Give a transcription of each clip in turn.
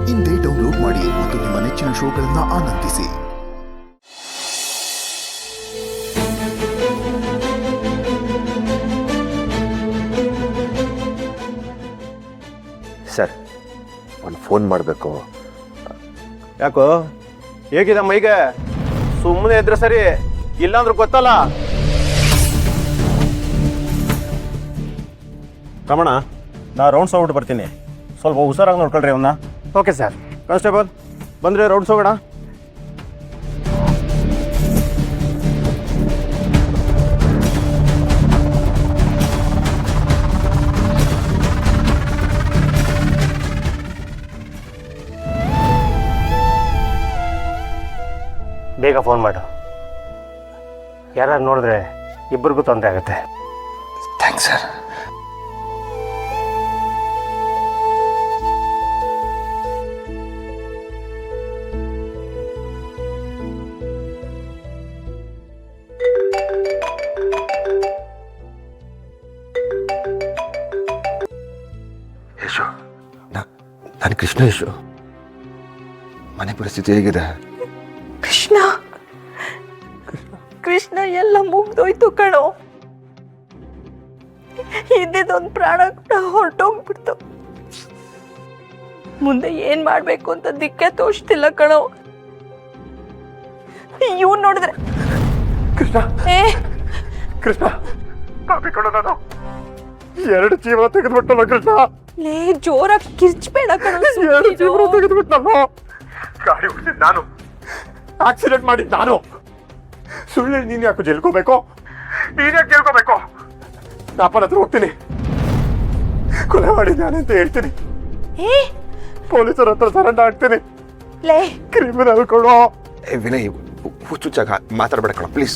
ಇಂದೇ ಡೌನ್ಲೋಡ್ ಮಾಡಿ ಮತ್ತು ನಿಮ್ಮ ನೆಚ್ಚಿನ ಶೋಗಳನ್ನು ಆನಂದಿಸಿ. ಸರ್, ಒಂದು ಫೋನ್ ಮಾಡಬೇಕು. ಯಾಕೋ ಹೇಗಿದೆ ಮೈಗೆ? ಸುಮ್ಮನೆ ಇದ್ರೆ ಸರಿ, ಇಲ್ಲಾಂದ್ರೆ ಗೊತ್ತಲ್ಲ. ರಮಣ, ನಾ ರೌಂಡ್ಸ್ ಹೋಗ್ಬಿಟ್ಟು ಬರ್ತೀನಿ. ಸ್ವಲ್ಪ ಹುಷಾರಾಗಿ ನೋಡ್ಕೊಳ್ರಿ ಅವನ್ನ. Okay sir. ಕಾನ್ಸ್ಟೇಬಲ್ ಬಂದರೆ ರೌಂಡ್ಸ್ ಹೋಗೋಣ. ಬೇಗ ಫೋನ್ ಮಾಡು. ಯಾರು ನೋಡಿದ್ರೆ ಇಬ್ಬರಿಗೂ ತೊಂದರೆ ಆಗುತ್ತೆ. Thanks sir. ಯಶು, ನಾನು ಕೃಷ್ಣ. ಯಶು, ಮನೆ ಪರಿಸ್ಥಿತಿ ಹೇಗಿದೆ? ಕೃಷ್ಣ ಕೃಷ್ಣ ಎಲ್ಲ ಮುಗ್ದೋಯ್ತು ಕಣೋ. ಇದ್ದಿದ್ದೊಂದು ಪ್ರಾಣ ಕೂಡ ಹೊರಟೋಗ್ಬಿಡ್ತು. ಮುಂದೆ ಏನ್ ಮಾಡ್ಬೇಕು ಅಂತ ದಿಕ್ಕೆ ತೋಚ್ತಿಲ್ಲ ಕಣೋ. ಇವ್ನು ನೋಡಿದ್ರೆ ಕೃಷ್ಣ ಕೃಷ್ಣ ಕಾಪಿ ಕೊಡೋ. ನಾನು 2 ಜೀವ ತೆಗೆದುಬಿಟ್ಟಲ್ಲ ಕೃಷ್ಣ. ಲೇ, ಜೋರಾಗಿ ಕಿರ್ಚ್ಬೇಡ ಕಣೋ. 2 ಜೀವ ತೆಗೆದುಬಿಟ್ಟಲ್ಲ. ಗಾಡಿ ಓಡಿಸಿದ್ ನಾನು, ಆಕ್ಸಿಡೆಂಟ್ ಮಾಡಿದ್ ನಾನು. ಸುಳ್ಳು ನೀನು ಯಾಕೆ ಜೈಲ್ಕೋಬೇಕು? ನೀನೇ ಕೇಳ್ಕೋಬೇಕು. ನಾಪನ ಹತ್ರ ಹೋಗ್ತೀನಿ, ಕೊಲೆ ಮಾಡಿದ್ದಾನೆ ಅಂತ ಹೇಳ್ತೀನಿ. ಪೊಲೀಸರ ಹತ್ರ ಸರೆಂಡರ್ ಆಗ್ತೀನಿ. ಲೇ, ಕ್ರಿಮಿನಲ್ ಕೊಡೋ. ವಿನಯ್, ಹುಚ್ಚುಚ್ಚಾಗ ಮಾತಾಡ್ಬೇಡ ಕಣ ಪ್ಲೀಸ್.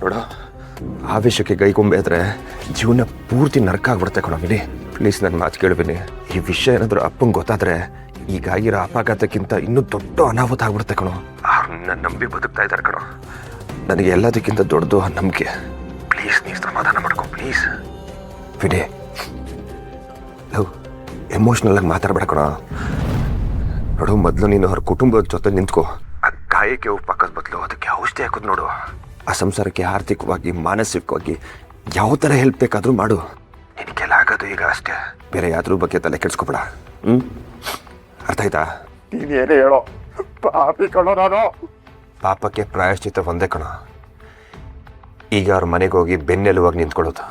ನೋಡು, ಆವೇಶಕ್ಕೆ ಗೈಗೊಂಬೆ ಆದರೆ ಜೀವನ ಪೂರ್ತಿ ನರಕ ಆಗ್ಬಿಡುತ್ತೆ ಕಣ ವಿನಿ. ಪ್ಲೀಸ್ ನನ್ನ ಮಾತು ಕೇಳ್ಬಿನಿ. ಈ ವಿಷಯ ಏನಾದರೂ ಅಪ್ಪಂಗೆ ಗೊತ್ತಾದರೆ ಈಗಾಗಿರೋ ಅಪಘಾತಕ್ಕಿಂತ ಇನ್ನೂ ದೊಡ್ಡ ಅನಾಹುತ ಆಗ್ಬಿಡುತ್ತೆ ಕಣೋ. ನನ್ನ ನಂಬಿ ಬದುಕ್ತಾ ಇದ್ದಾರೆ ಕಣೋ. ನನಗೆ ಎಲ್ಲದಕ್ಕಿಂತ ದೊಡ್ಡದು ಆ ನಂಬಿಕೆ. ಪ್ಲೀಸ್ ನೀವು ಸಮಾಧಾನ ಮಾಡ್ಕೊ ಪ್ಲೀಸ್. ವಿನಿ, ಲವ್, ಎಮೋಷ್ನಲ್ ಆಗಿ ಮಾತಾಡ್ಬೇಡ ಕಣೋ. ನೋಡು, ಮೊದಲು ನೀನು ಅವ್ರ ಕುಟುಂಬದ ಜೊತೆ ನಿಂತ್ಕೋ. ಆ ಗಾಯಕ್ಕೆ ಉಪ್ಪಾಕೋದ್ ಬದಲು ಅದಕ್ಕೆ ಔಷಧಿ ಹಾಕೋದು ನೋಡು. ಆ ಸಂಸಾರಕ್ಕೆ ಆರ್ಥಿಕವಾಗಿ ಮಾನಸಿಕವಾಗಿ ಯಾವ ಥರ ಹೆಲ್ಪ್ ಬೇಕಾದರೂ ಮಾಡು. ನಿನಗೆಲ್ಲ ಆಗೋದು ಈಗ ಅಷ್ಟೇ, ಬೇರೆ ಯಾವ್ದ್ರ ಬಗ್ಗೆ ತಲೆ ಕೆಡ್ಸ್ಕೊಬೇಡ. ಅರ್ಥ ಆಯ್ತಾ? ನೀನು ಏನೇ ಹೇಳೋ, ಪಾಪಿ ಕಣೋ ನಾನು. ಪಾಪಕ್ಕೆ ಪ್ರಾಯಶ್ಚಿತ್ತ ಒಂದೇ ಕಣ. ಈಗ ಅವ್ರ ಮನೆಗೆ ಹೋಗಿ ಬೆನ್ನೆಲುವಾಗಿ ನಿಂತ್ಕೊಳ್ಳೋದು.